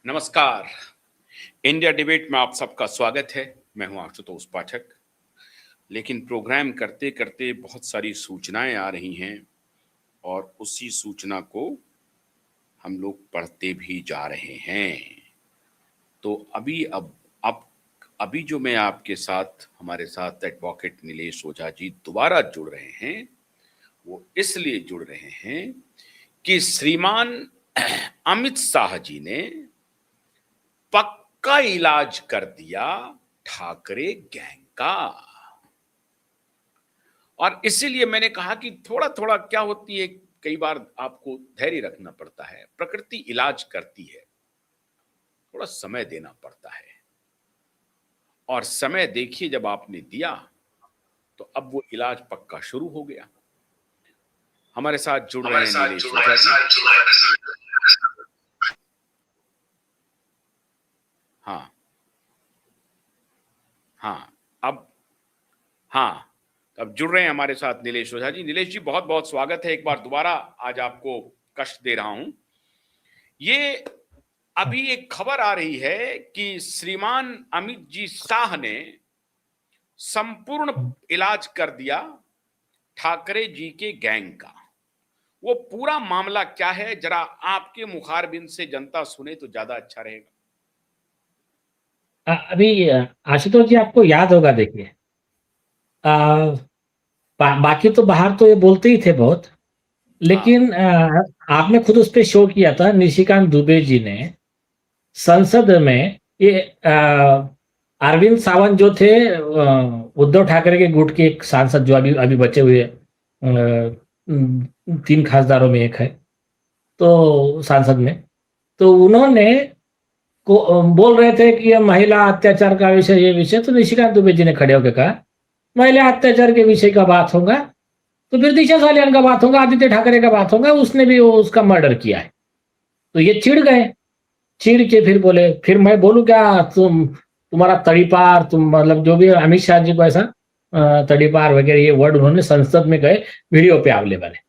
नमस्कार। India debate में आप सबका स्वागत है। मैं हूं आशुतोष पाठक। लेकिन प्रोग्राम करते करते बहुत सारी सूचनाएं आ रही हैं और उसी सूचना को हम लोग पढ़ते भी जा रहे हैं। तो अभी जो मैं आपके साथ हमारे साथ एडवोकेट नीलेश ओझा जी दोबारा जुड़ रहे हैं, वो इसलिए जुड़ रहे हैं कि श्रीमान अमित शाह जी ने पक्का इलाज कर दिया ठाकरे गैंग का। और इसीलिए मैंने कहा कि थोड़ा थोड़ा क्या होती है, कई बार आपको धैर्य रखना पड़ता है। प्रकृति इलाज करती है, थोड़ा समय देना पड़ता है। और समय देखिए, जब आपने दिया तो अब वो इलाज पक्का शुरू हो गया। हमारे साथ जुड़ रहे हैं नीलेश ओझा जी। हाँ हाँ अब हाँ अब जुड़ रहे हैं हमारे साथ नीलेश ओझा जी। नीलेश जी, बहुत बहुत स्वागत है एक बार दोबारा। आज आपको कष्ट दे रहा हूं। ये अभी एक खबर आ रही है कि श्रीमान अमित जी शाह ने संपूर्ण इलाज कर दिया ठाकरे जी के गैंग का। वो पूरा मामला क्या है, जरा आपके मुखारबिंद से जनता सुने तो ज्यादा अच्छा रहेगा। अभी आशुतोष जी, आपको याद होगा, देखिए, बाकी तो बाहर तो ये बोलते ही थे बहुत, हाँ लेकिन आपने खुद उस पे शो किया था। निशिकांत दुबे जी ने संसद में ये अरविंद सावंत जो थे, उद्धव ठाकरे के गुट के एक सांसद जो अभी अभी बचे हुए 3 खासदारों में एक है, तो सांसद में, तो उन्होंने बोल रहे थे कि ये महिला अत्याचार का विषय, ये विषय, तो निशिकांत दुबे जी ने खड़े होकर कहा महिला अत्याचार के विषय का बात होगा तो फिर दिशा सालियान का बात होगा, आदित्य ठाकरे का बात होगा, उसने भी उसका मर्डर किया है। तो ये चिढ़ गए। चिढ़ के फिर बोले, फिर मैं बोलूं क्या, तुम्हारा तड़ीपार, तुम मतलब जो भी अमित शाह जी को ऐसा तड़ीपार वगैरह ये वर्ड उन्होंने संसद में गए, वीडियो पे अवेलेबल है।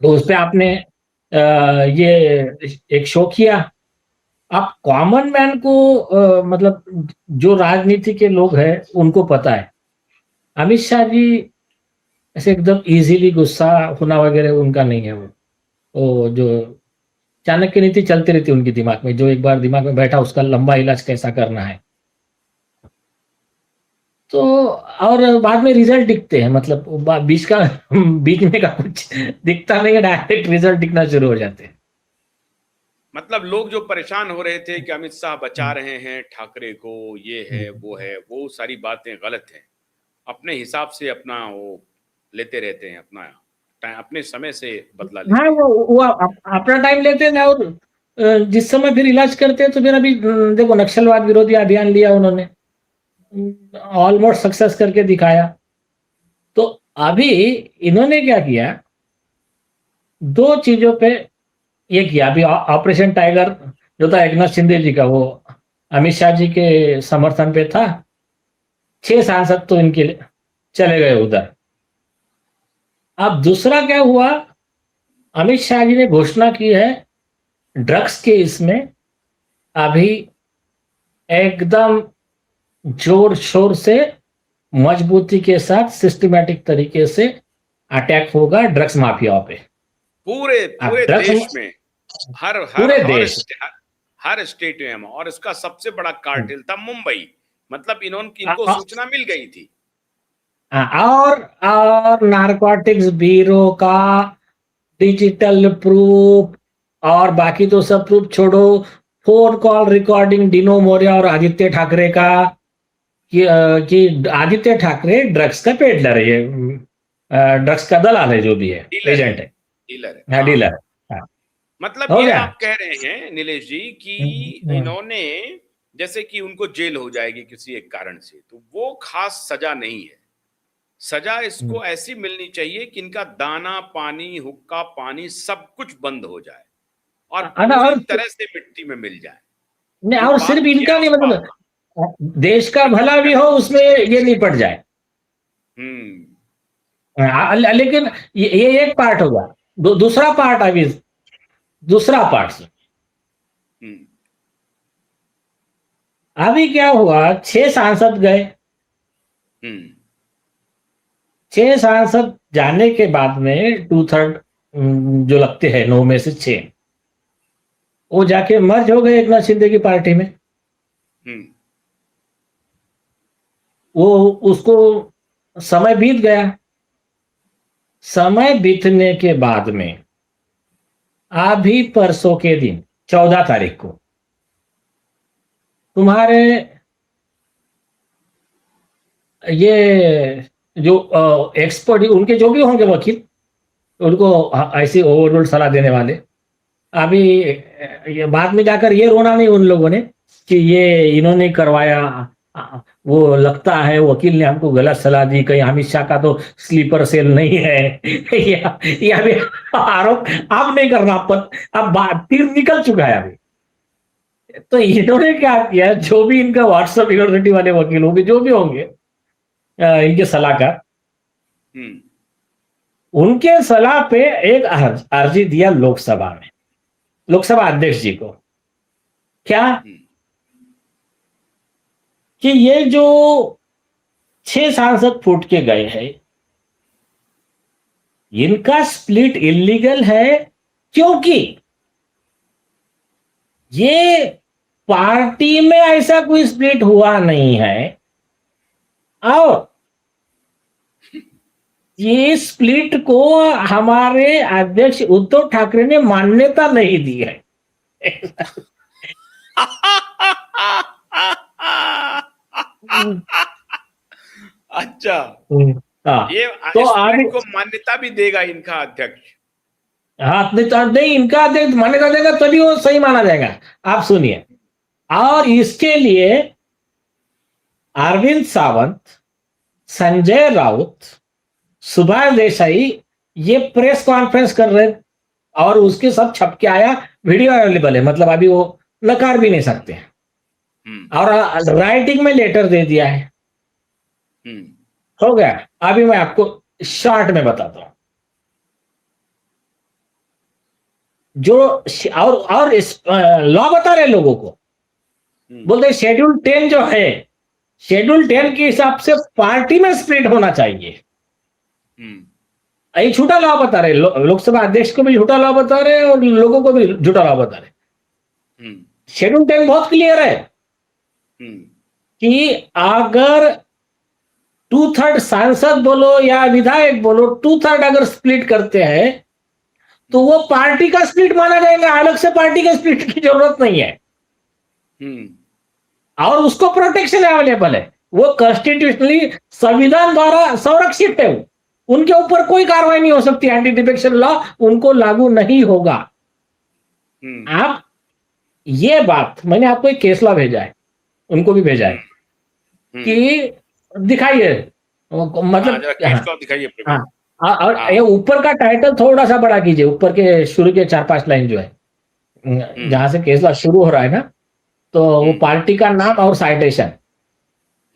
तो उस पर आपने ये एक शो किया। आप कॉमन मैन को मतलब जो राजनीति के लोग हैं उनको पता है अमित शाह जी ऐसे एकदम इजीली गुस्सा होना वगैरह उनका नहीं है। वो जो चाणक्य नीति चलती रहती है उनकी दिमाग में, जो एक बार दिमाग में बैठा उसका लंबा इलाज कैसा करना है। तो और बाद में रिजल्ट दिखते हैं, मतलब बीच का बीच में का कुछ दिखता नहीं है, डायरेक्ट रिजल्ट दिखना शुरू हो जाते हैं। मतलब लोग जो परेशान हो रहे थे कि अमित शाह बचा रहे हैं ठाकरे को, ये है, वो सारी बातें गलत हैं। अपने हिसाब से अपना वो लेते रहते हैं, अपने समय से बदला हाँ, लेते हैं। वो अपना टाइम लेते हैं। और जिस समय फिर इलाज करते हैं तो फिर अभी देखो, नक्सलवाद विरोधी अभियान लिया उन्होंने, ऑलमोस्ट सक्सेस करके दिखाया। तो अभी इन्होंने क्या किया, 2 चीजों पे ये किया। अभी ऑपरेशन टाइगर जो था एकनाथ शिंदे जी का, वो अमित शाह जी के समर्थन पे था। 6 सांसद तो इनके चले गए उधर। अब दूसरा क्या हुआ, अमित शाह जी ने घोषणा की है ड्रग्स के इसमें अभी एकदम जोर शोर से, मजबूती के साथ, सिस्टमैटिक तरीके से अटैक होगा ड्रग्स माफियाओं पे। पूरे अब पूरे देश ड्रग्स में, हर हर पूरे हर देश, हर स्टेट में। और इसका सबसे बड़ा कार्टेल था मुंबई। मतलब अ- इनको अ- सूचना मिल गई थी। और नारकोटिक्स ब्यूरो का डिजिटल प्रूफ, और बाकी तो सब प्रूफ छोड़ो, phone call recording Dino Morea और आदित्य ठाकरे का, कि आदित्य ठाकरे ड्रग्स का पेडलर है, ये ड्रग्स का दलाल है, जो भी है, डीलर है, एजेंट है, डीलर है, हाँ, हाँ। डीलर है। हाँ, मतलब हो ये गया। आप कह रहे हैं नीलेश जी कि हम्म। इन्होंने, जैसे कि उनको जेल हो जाएगी किसी एक कारण से, तो वो खास सजा नहीं है। सजा हम्म। इसको ऐसी मिलनी चाहिए कि इनका दाना पानी, हुक्का पानी सब कुछ बंद हो जाए और पूरी और तरह से मिट्टी में मिल जाए। नहीं, जो और सिर्फ बात इनका किया नहीं, आपका, मतलब देश का बिल्कुल भला भी हो, करेक्ट। उसमें ये निपट जाए। हम्म। लेकिन ये एक पार्ट होगा। दूसरा पार्ट, अभी दूसरा पार्ट, हम्म। अभी क्या हुआ, 6 सांसद गए। हम्म 6 सांसद जाने के बाद में 2/3 जो लगते हैं, 9 में से 6, वो जाके मर्ज हो गए एकनाथ शिंदे की पार्टी में। हम्म वो उसको समय बीत गया। समय बीतने के बाद में अभी परसों के दिन 14 तारीख को तुम्हारे ये जो एक्सपर्ट, उनके जो भी होंगे वकील, उनको ऐसी ओवररूल सलाह देने वाले, अभी ये बाद में जाकर ये रोना नहीं उन लोगों ने कि ये इन्होंने करवाया, वो लगता है वकील ने हमको गलत सलाह दी, कहीं अमित शाह का तो स्लीपर सेल नहीं है या भी आरोप अब नहीं करना, अब तीर निकल चुका है अभी। तो इन्होंने क्या किया, जो भी इनका व्हाट्सएप यूनिवर्सिटी वाले वकील होंगे, जो भी होंगे इनके सलाहकार, हम्म उनके सलाह पे एक अर्जी दिया लोकसभा में, लोकसभा अध्यक्ष जी को। क्या कि ये जो 6 सांसद फूट के गए हैं, इनका स्प्लिट इलीगल है, क्योंकि ये पार्टी में ऐसा कोई स्प्लिट हुआ नहीं है, और ये स्प्लिट को हमारे अध्यक्ष उद्धव ठाकरे ने मान्यता नहीं दी है। अच्छा, हाँ, ये तो स्प्लिट को मान्यता भी देगा इनका अध्यक्ष? हाँ, नहीं, इनका अध्यक्ष मान्यता देगा तभी वो सही माना जाएगा। आप सुनिए, और इसके लिए अरविंद सावंत, संजय राउत, सुभाष देसाई ये प्रेस कॉन्फ्रेंस कर रहे, और उसके सब छप के आया, वीडियो अवेलेबल है, मतलब अभी वो नकार भी नहीं सकते, और राइटिंग में लेटर दे दिया है। हो गया। अभी मैं आपको शॉर्ट में बताता हूं जो, और लॉ बता रहे लोगों को, बोलते शेड्यूल 10 जो है, शेड्यूल 10 के हिसाब से पार्टी में स्प्लिट होना चाहिए। ये झूठा लॉ बता रहे, लोकसभा अध्यक्ष को भी झूठा लॉ बता रहे और लोगों को भी झूठा लॉ बता रहे। शेड्यूल 10 बहुत क्लियर है कि अगर 2/3 सांसद बोलो या विधायक बोलो, 2/3 अगर स्प्लिट करते हैं तो वो पार्टी का स्प्लिट माना जाएगा, अलग से पार्टी का स्प्लिट की जरूरत नहीं है। और उसको प्रोटेक्शन अवेलेबल है, वो कॉन्स्टिट्यूशनली संविधान द्वारा संरक्षित है, उनके ऊपर कोई कार्रवाई नहीं हो सकती, एंटी डिफेक्शन लॉ उनको लागू नहीं होगा। आप ये बात, मैंने आपको एक केस लॉ भेजा है, उनको भी भेजा है कि दिखाइए, मतलब दिखाइए। हाँ, और ये ऊपर का टाइटल थोड़ा सा बड़ा कीजिए, ऊपर के शुरू के 4-5 लाइन जो है, जहां से केस लॉ शुरू हो रहा है ना, तो वो पार्टी का नाम और साइटेशन।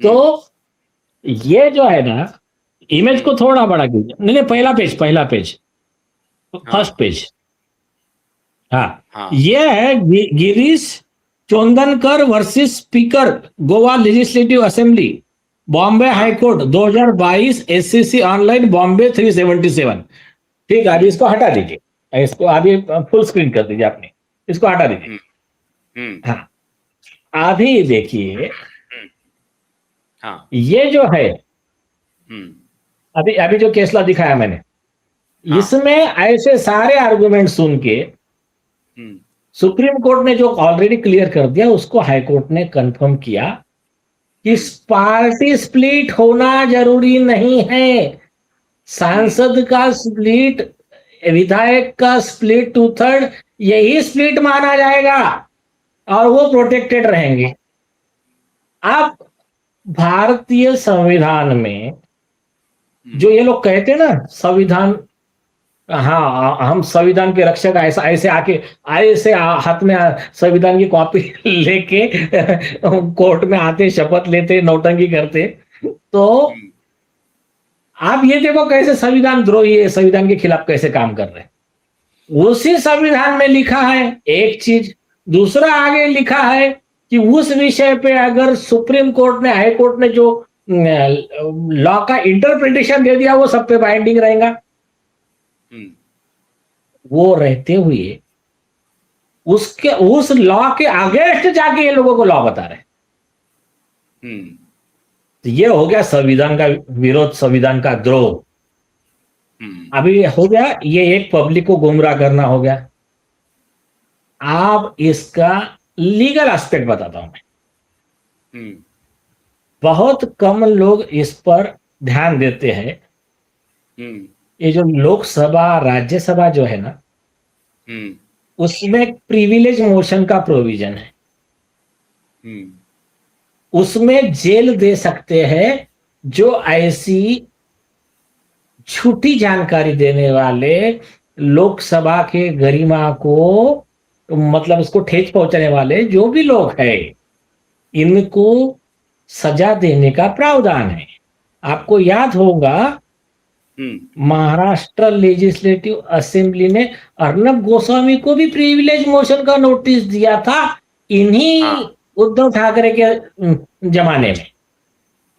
तो ये जो है ना, इमेज को थोड़ा बड़ा कीजिए, नहीं पहला पेज, फर्स्ट पेज। हाँ, ये है Girish Chodankar versus speaker Goa legislative assembly, Bombay high court 2022, SCC online Bombay 377। ठीक है, अभी इसको हटा दीजिए, इसको अभी फुल स्क्रीन कर दीजिए, आपने इसको हटा दीजिए। हाँ, अभी देखिए, ये जो है, अभी जो केस लॉ दिखाया मैंने, इसमें ऐसे सारे आर्गुमेंट सुन के सुप्रीम कोर्ट ने जो ऑलरेडी क्लियर कर दिया, उसको हाई कोर्ट ने कंफर्म किया कि पार्टी स्प्लिट होना जरूरी नहीं है, सांसद का स्प्लिट, विधायक का स्प्लिट 2/3 यही स्प्लिट माना जाएगा और वो प्रोटेक्टेड रहेंगे। आप भारतीय संविधान में जो ये लोग कहते हैं ना, संविधान, हाँ हम संविधान के रक्षक, ऐसे आके ऐसे हाथ में संविधान की कॉपी लेके कोर्ट में आते, शपथ लेते, नौटंकी करते, तो आप ये देखो कैसे संविधान द्रोही है, संविधान के खिलाफ कैसे काम कर रहे हैं। उसी संविधान में लिखा है एक चीज, दूसरा आगे लिखा है कि उस विषय पे अगर सुप्रीम कोर्ट ने, हाई कोर्ट ने जो लॉ का इंटरप्रिटेशन दे दिया वो सब पे बाइंडिंग रहेगा। हम्म, वो रहते हुए उसके उस लॉ के अगेंस्ट जाके ये लोगों को लॉ बता रहे हैं। हम्म, तो ये हो गया संविधान का विरोध, संविधान का द्रोह। हम्म, अभी हो गया ये, एक पब्लिक को गुमराह करना हो गया। आप इसका लीगल एस्पेक्ट बताता हूं मैं। हम्म, बहुत कम लोग इस पर ध्यान देते हैं। हम्म, ये जो लोकसभा राज्यसभा जो है ना, हम्म, उसमें प्रिविलेज मोशन का प्रोविजन है। हम्म, उसमें जेल दे सकते हैं जो ऐसी झूठी जानकारी देने वाले, लोकसभा के गरिमा को मतलब उसको ठेस पहुंचाने वाले जो भी लोग हैं, इनको सजा देने का प्रावधान है। आपको याद होगा हम्म, महाराष्ट्र लेजिस्लेटिव असेंबली ने अर्नब गोस्वामी को भी प्रिविलेज मोशन का नोटिस दिया था, इन्हीं हाँ, उद्धव ठाकरे के जमाने में।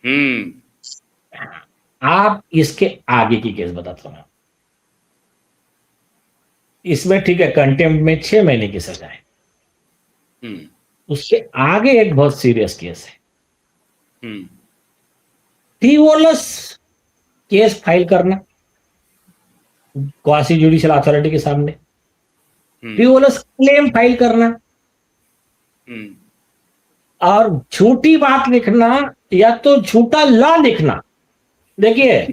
हम्म, आप इसके आगे की केस बताता हूं। इसमें ठीक है, कंटेम्प्ट में 6 महीने की सजा है। हम्म, उसके आगे एक बहुत सीरियस केस है, हम्म, फ्रीवोलस केस फाइल करना क्वासी जुडिशियल अथॉरिटी के सामने, हम्म, फ्रीवोलस क्लेम फाइल करना हम्म, और झूठी बात लिखना या तो झूठा लॉ लिखना। देखिए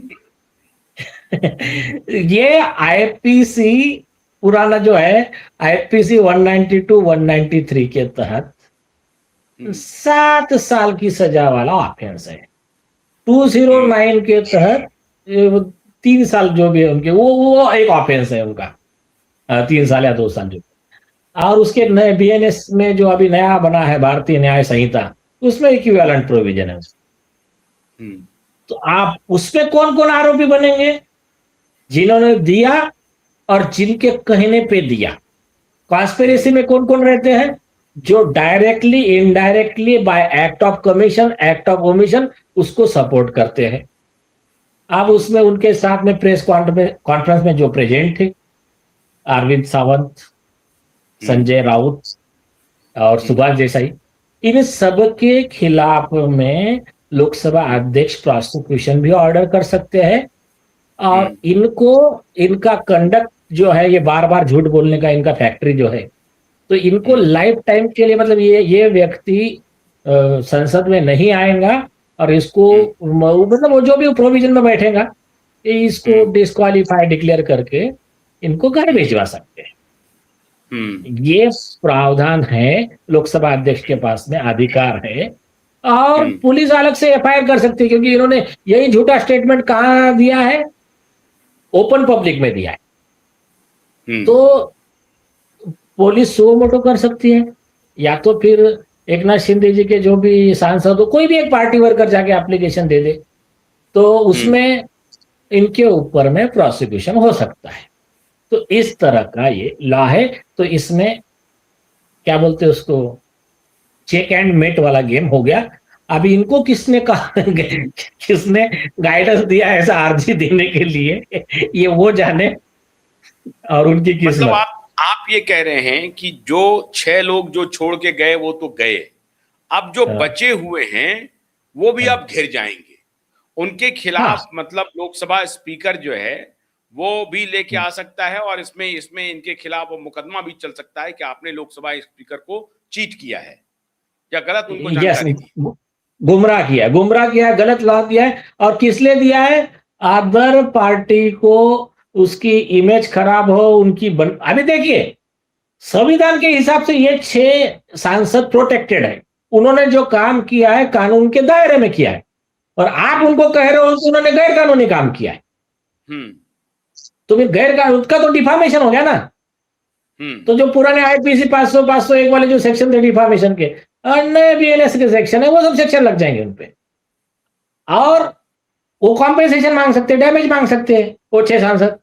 ये आईपीसी पुराना जो है, आईपीसी 192 193 के तहत हम्म, 7 साल की सजा वाला ऑफेंस है। हम्म, 209 के तहत 3 साल जो भी है उनके, वो एक ऑफेंस है उनका, 3 साल या 2 साल जो। और उसके नए बीएनएस में जो अभी नया बना है भारतीय न्याय संहिता, उसमें इक्विवेलेंट प्रोविजन है। हम्म, तो आप उसमें कौन कौन आरोपी बनेंगे? जिन्होंने दिया और जिनके कहने पे दिया। कॉन्स्पिरेसी में कौन कौन रहते हैं? जो directly, indirectly, bye act of commission, act of omission उसको सपोर्ट करते हैं। अब उसमें उनके साथ में प्रेस कॉन्फ्रेंस में जो प्रेजेंट थे, अरविंद सावंत, हम्म, संजय राउत और हम्म, सुभाष देसाई, इन सबके खिलाफ में लोकसभा अध्यक्ष प्रोसिक्यूशन भी ऑर्डर कर सकते हैं। और हम्म, इनको, इनका कंडक्ट जो है, ये बार बार झूठ बोलने का इनका फैक्ट्री जो है, तो इनको हम्म, लाइफ टाइम के लिए, मतलब ये व्यक्ति संसद में नहीं आएगा और इसको हम्म, मतलब वो जो भी प्रोविजन में बैठेगा, ये इसको हम्म, डिस्क्वालीफाई डिक्लेयर करके इनको घर हम्म, भिजवा सकते हैं। हम्म, ये प्रावधान है, लोकसभा अध्यक्ष के पास में अधिकार है। और हम्म, पुलिस अलग से एफआईआर कर सकती है, क्योंकि इन्होंने यही झूठा स्टेटमेंट कहाँ दिया है? ओपन पब्लिक में दिया है। हम्म, तो पुलिस सो मोटो कर सकती है, या तो फिर एक नाथ शिंदे जी के जो भी सांसद हो, कोई भी एक पार्टी वर्कर जाके एप्लीकेशन दे दे, तो हम्म, उसमें इनके ऊपर में प्रोसिक्यूशन हो सकता है। तो इस तरह का ये लॉ है। तो इसमें क्या बोलते हैं उसको, चेक एंड मेट वाला गेम हो गया। अभी इनको किसने कहा किसने गाइडेंस दिया ऐसा आरजी देने के लिए, ये वो जाने और उनकी मतलब किस्मत। आप ये कह रहे हैं कि जो 6 लोग जो छोड़ के गए वो तो गए, अब जो हाँ, बचे हुए हैं वो भी हाँ, अब घिर जाएंगे। उनके हाँ, खिलाफ मतलब लोकसभा स्पीकर जो है वो भी लेके आ सकता है, और इसमें इसमें इनके खिलाफ वो मुकदमा भी चल सकता है कि आपने लोकसभा स्पीकर को चीट किया है या गलत उनको यस, जानकारी दी। गुमराह किया, गलत लॉ दिया है। और किस लिए दिया है? अदर पार्टी को उसकी इमेज खराब हो, अभी देखिए, संविधान के हिसाब से ये 6 सांसद प्रोटेक्टेड है। उन्होंने जो काम किया है कानून के दायरे में किया है, और आप हम्म, उनको कह रहे हो कि उन्होंने गैर कानूनी काम किया है। हम्म, तो फिर गैर कानून का तो डिफामेशन हो गया ना। हम्म, तो जो पुराने आईपीसी 500 501 वाले जो सेक्शन थे डिफामेशन के, और नए बीएनएस के सेक्शन है, वो सब सेक्शन लग जाएंगे उनपे। और वो कॉम्पेंसेशन मांग सकते हैं, डैमेज मांग सकते हैं वो 6 सांसद।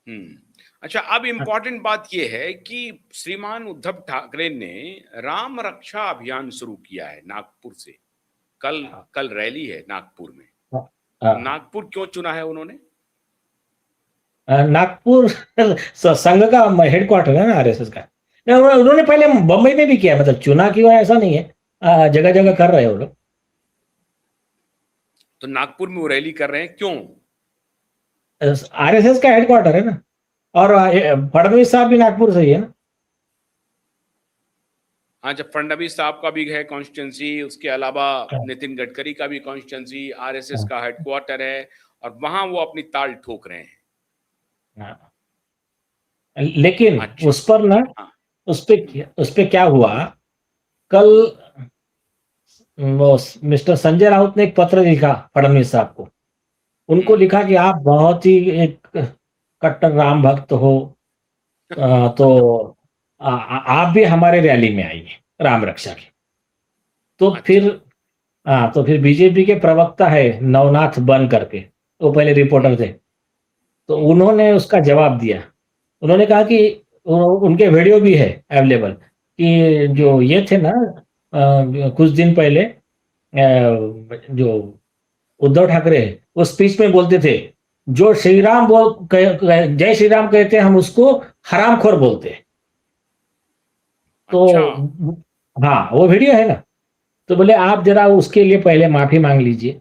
हम्म। अच्छा, अब इम्पोर्टेंट बात यह है कि श्रीमान उद्धव ठाकरे ने राम रक्षा अभियान शुरू किया है नागपुर से। कल हाँ, कल रैली है नागपुर में। हाँ, तो हाँ। नागपुर क्यों चुना है उन्होंने? नागपुर संघ का हेडक्वार्टर है ना आरएसएस का। नहीं, उन्होंने पहले बम्बई में भी किया, मतलब चुना क्यों है ऐसा नहीं है, जगह जगह कर रहे हैं वो लोग। तो नागपुर में वो रैली कर रहे हैं क्यों? आरएसएस का हेडक्वार्टर है ना, और फडणवीस साहब भी नागपुर से ही है ना। हाँ, जब फडणवीस साहब का भी है कॉन्स्टिट्यूंसी, उसके अलावा नितिन गडकरी का भी कॉन्स्टिट्यूंसी, आरएसएस का हेडक्वार्टर है, और वहां वो अपनी ताल ठोक रहे हैं। हाँ। लेकिन अच्छा। उस पर ना, हाँ। उस पे क्या हुआ, कल वो मिस्टर संजय राउत ने एक पत्र लिखा फडणवीस साहब को। उनको लिखा कि आप बहुत ही एक कट्टर राम भक्त हो, तो आप भी हमारे रैली में आइए राम रक्षा की। तो अच्छा। फिर तो फिर बीजेपी के प्रवक्ता है नवनाथ बन करके, वो पहले रिपोर्टर थे, तो उन्होंने उसका जवाब दिया। उन्होंने कहा कि उनके वीडियो भी है अवेलेबल, कि जो ये थे ना, कुछ दिन पहले जो उद्धव ठाकरे वो स्पीच में बोलते थे, जो श्री राम जय श्री राम कहते हैं हम उसको हरामखोर बोलते हैं। तो अच्छा। हाँ, वो वीडियो है ना। तो बोले आप जरा उसके लिए पहले माफी मांग लीजिए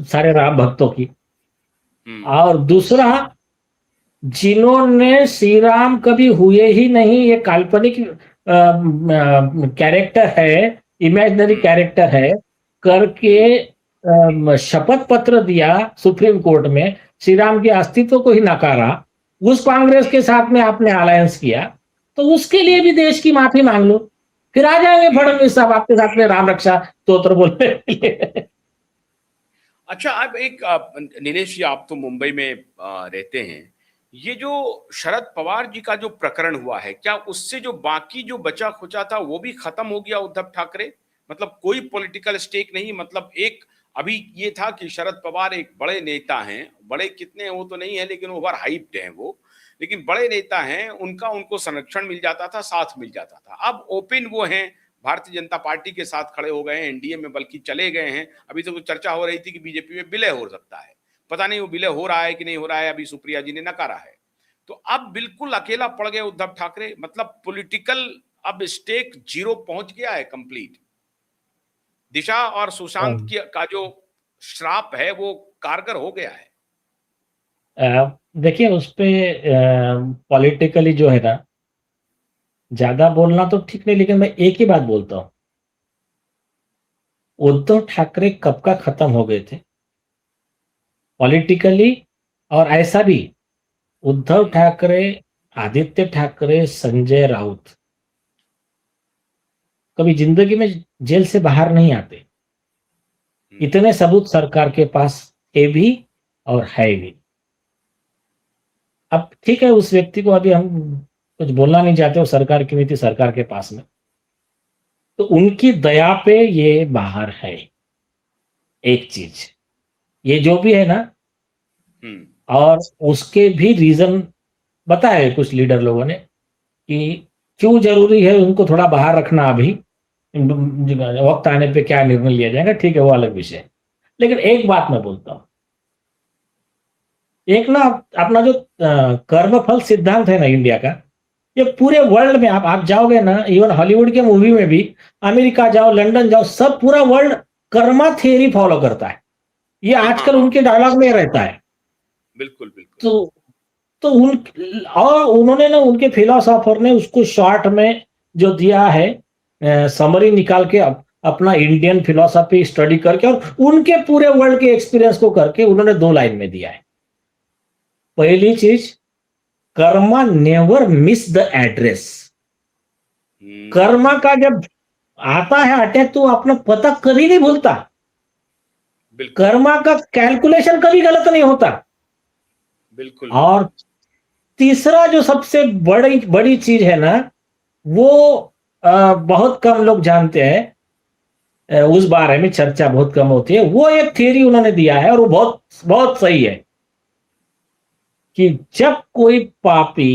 सारे राम भक्तों की। और दूसरा, जिन्होंने श्री राम कभी हुए ही नहीं, ये काल्पनिक कैरेक्टर है, इमेजिनरी कैरेक्टर है करके शपथ पत्र दिया सुप्रीम कोर्ट में, श्री राम के अस्तित्व को ही नकारा, उस कांग्रेस के साथ में आपने अलायंस किया, तो उसके लिए भी देश की माफी मांग लो, फिर आ जाएंगे फडणवीस साहब आपके साथ में राम रक्षा स्तोत्र बोलने के लिए। अच्छा, अब एक नीलेश जी, आप तो मुंबई में रहते हैं। ये जो शरद पवार जी का जो प्रकरण हुआ है, क्या उससे जो बाकी जो बचा खुचा था वो भी खत्म हो गया उद्धव ठाकरे? मतलब कोई पॉलिटिकल स्टेक नहीं, मतलब एक अभी ये था कि शरद पवार एक बड़े नेता हैं, बड़े कितने हैं वो तो नहीं है, लेकिन ओवर हाइप्ड हैं वो, लेकिन बड़े नेता हैं, उनका उनको संरक्षण मिल जाता था, साथ मिल जाता था। अब ओपन वो हैं, भारतीय जनता पार्टी के साथ खड़े हो गए हैं, एनडीए में बल्कि चले गए हैं। अभी तो चर्चा हो रही थी कि बीजेपी में विलय हो सकता है, पता नहीं वो विलय हो रहा है कि नहीं हो रहा है, अभी सुप्रिया जी ने नकारा है। तो अब बिल्कुल अकेला पड़ गए उद्धव ठाकरे, मतलब पॉलिटिकल अब स्टेक जीरो पहुंच गया है कंप्लीट। दिशा और सुशांत का जो श्राप है वो कारगर हो गया है। देखिए, उस पे पॉलिटिकली जो है ना, ज्यादा बोलना तो ठीक नहीं, लेकिन मैं एक ही बात बोलता हूं, उद्धव ठाकरे कब का खत्म हो गए थे पॉलिटिकली। और ऐसा भी, उद्धव ठाकरे, आदित्य ठाकरे, संजय राउत कभी जिंदगी में जेल से बाहर नहीं आते। इतने सबूत सरकार के पास थे भी और है भी। अब ठीक है, उस व्यक्ति को अभी हम कुछ बोलना नहीं चाहते, वो सरकार की नीति सरकार के पास में, तो उनकी दया पे ये बाहर है। एक चीज ये जो भी है ना, और उसके भी रीजन बताए कुछ लीडर लोगों ने कि क्यों जरूरी है उनको थोड़ा बाहर रखना। अभी वक्त आने पे क्या निर्णय लिया जाएगा, ठीक है, वो अलग विषय। लेकिन एक बात मैं बोलता हूं, एक ना अपना जो कर्मफल सिद्धांत है ना इंडिया का, ये पूरे वर्ल्ड में आप जाओगे ना, इवन हॉलीवुड के मूवी में भी, अमेरिका जाओ, लंदन जाओ, सब पूरा वर्ल्ड कर्मा थियरी फॉलो करता है। ये आजकल उनके डायलॉग में रहता है। बिल्कुल बिल्कुल। तो और उन्होंने ना, उनके फिलोसोफर ने उसको शॉर्ट में जो दिया है, समरी निकाल के अपना इंडियन फिलोसफी स्टडी करके और उनके पूरे वर्ल्ड के एक्सपीरियंस को करके उन्होंने 2 लाइन में दिया है। पहली चीज, Karma never miss the address. Karma का जब आता है अटैक तो अपना पता कभी नहीं भूलता। कर्मा का कैलकुलेशन कभी गलत नहीं होता। बिल्कुल। और तीसरा जो सबसे बड़ी चीज है ना, वो बहुत कम लोग जानते हैं, उस बारे में चर्चा बहुत कम होती है। वो एक थियरी उन्होंने दिया है और वो बहुत बहुत सही है। कि जब कोई पापी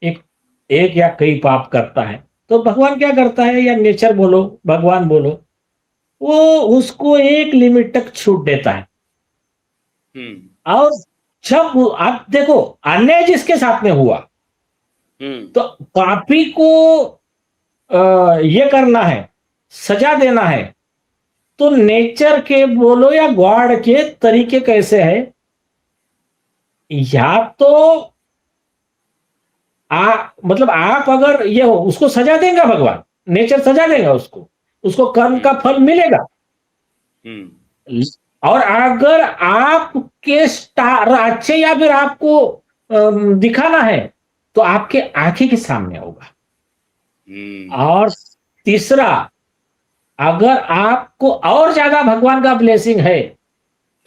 एक एक या कई पाप करता है तो भगवान क्या करता है, या नेचर बोलो, भगवान बोलो, वो उसको एक लिमिट तक छूट देता है। और जब आप देखो अन्याय जिसके साथ में हुआ, तो पापी को ये करना है, सजा देना है, तो नेचर के बोलो या गॉड के तरीके कैसे है, या तो मतलब आप अगर ये हो, उसको सजा देगा भगवान, नेचर सजा देगा उसको, उसको कर्म का फल मिलेगा। और अगर आपके स्टार अच्छे या फिर आपको दिखाना है तो आपके आंखें के सामने होगा। और तीसरा, अगर आपको और ज्यादा भगवान का ब्लेसिंग है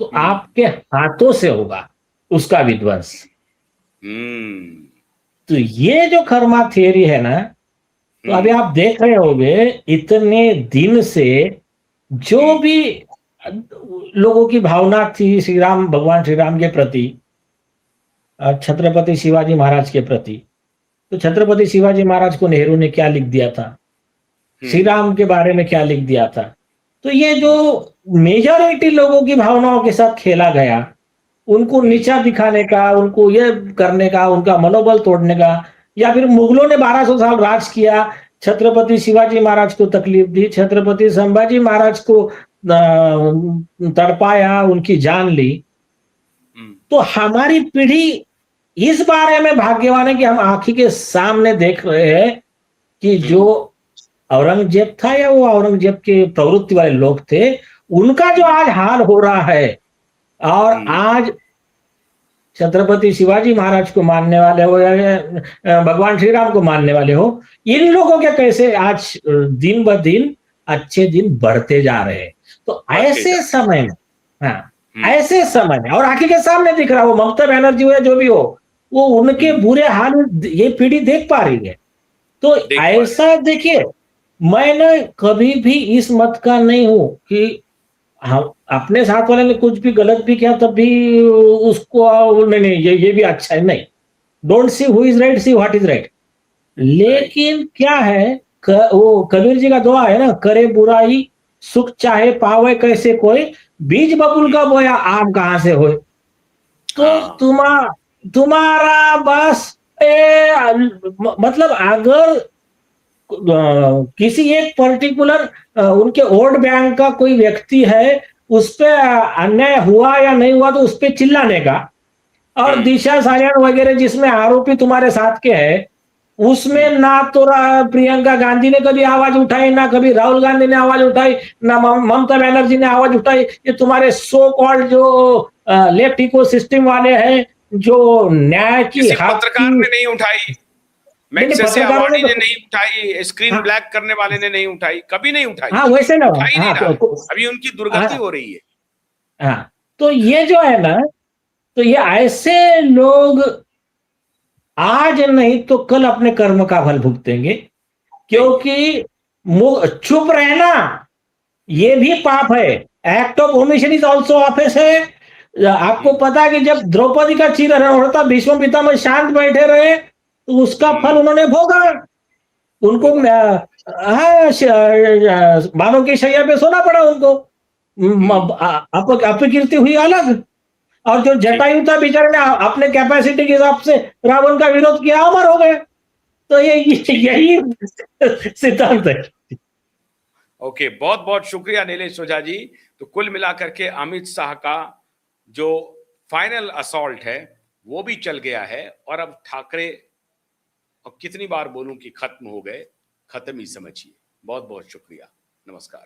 तो आपके हाथों से होगा उसका विध्वंस। तो ये जो कर्मा थियरी है ना, तो अभी आप देख रहे होंगे इतने दिन से जो भी लोगों की भावना थी श्री राम, भगवान श्री राम के प्रति, छत्रपति शिवाजी महाराज के प्रति, तो छत्रपति शिवाजी महाराज को नेहरू ने क्या लिख दिया था, श्री राम के बारे में क्या लिख दिया था। तो ये जो मेजॉरिटी लोगों की भावनाओं के साथ खेला गया, उनको नीचा दिखाने का, उनको ये करने का, उनका मनोबल तोड़ने का, या फिर मुगलों ने 1200 साल राज किया, छत्रपति शिवाजी महाराज को तकलीफ दी, छत्रपति संभाजी महाराज को तड़पाया, उनकी जान ली। तो हमारी पीढ़ी इस बारे में भाग्यवान है कि हम आंखी के सामने देख रहे हैं कि जो औरंगजेब था या वो औरंगजेब के प्रवृत्ति वाले लोग थे, उनका जो आज हाल हो रहा है, और आज छत्रपति शिवाजी महाराज को मानने वाले हो या भगवान श्री राम को मानने वाले हो, इन लोगों के कैसे आज दिन ब दिन अच्छे दिन बढ़ते जा रहे हैं। तो ऐसे समय में, हाँ, ऐसे समय में, और आंखी के सामने दिख रहा हो, ममता बनर्जी हो या जो भी हो, वो उनके बुरे हाल ये पीढ़ी देख पा रही है। तो ऐसा देखिए, मैं कभी भी इस मत का नहीं हूं कि हम अपने साथ वाले ने कुछ भी गलत भी किया तब भी उसको नहीं ये भी अच्छा है, नहीं, don't see who is right, see what is right. लेकिन क्या है, वो कबीर जी का दुआ है ना, करे बुराई सुख चाहे पावे कैसे कोई, बीज बबुल का बोया आम कहां से होए। तो तुम्हारा बस मतलब अगर किसी एक पर्टिकुलर उनके वोट बैंक का कोई व्यक्ति है, उस पे अन्याय हुआ या नहीं हुआ तो उस पे चिल्लाने का, और दिशा सालियान वगैरह जिसमें आरोपी तुम्हारे साथ के हैं, उसमें ना तो प्रियंका गांधी ने कभी आवाज उठाई, ना कभी राहुल गांधी ने आवाज उठाई, ना ममता बनर्जी ने आवाज उठाई। ये तुम्हारे सो कॉल्ड जो लेफ्ट इकोसिस्टम वाले हैं, जो न्याय की पत्रकार ने नहीं उठाई, मैक्सेसे अवार्डी ने नहीं उठाई, स्क्रीन ब्लैक करने वाले ने नहीं उठाई, कभी नहीं उठाई। हाँ, वैसे ना, हाँ, अभी उनकी दुर्गति हो रही है। हाँ, तो ये जो है ना, तो ये ऐसे लोग आज नहीं तो कल अपने कर्म का फल भुगतेंगे, क्योंकि चुप रहना ये भी पाप है। Act of omission is also offence है। आपको पता है कि जब द्रौपदी का चीरहरण होता, भीष्म पितामह शांत बैठे रहे, तो उसका फल उन्होंने भोगा। उनको बालों की शैया पे सोना पड़ा उनको, अपकीर्ति हुई अलग। और जो जटायु था बेचारे ने अपने कैपेसिटी के हिसाब से रावण का विरोध किया, अमर हो गए। तो यही सिद्धांत है। ओके, बहुत बहुत शुक्रिया नीलेश ओझा जी। तो कुल मिलाकर के अमित शाह का जो फाइनल असॉल्ट है वो भी चल गया है, और अब ठाकरे, अब कितनी बार बोलूं कि खत्म हो गए, खत्म ही समझिए। बहुत बहुत शुक्रिया, नमस्कार।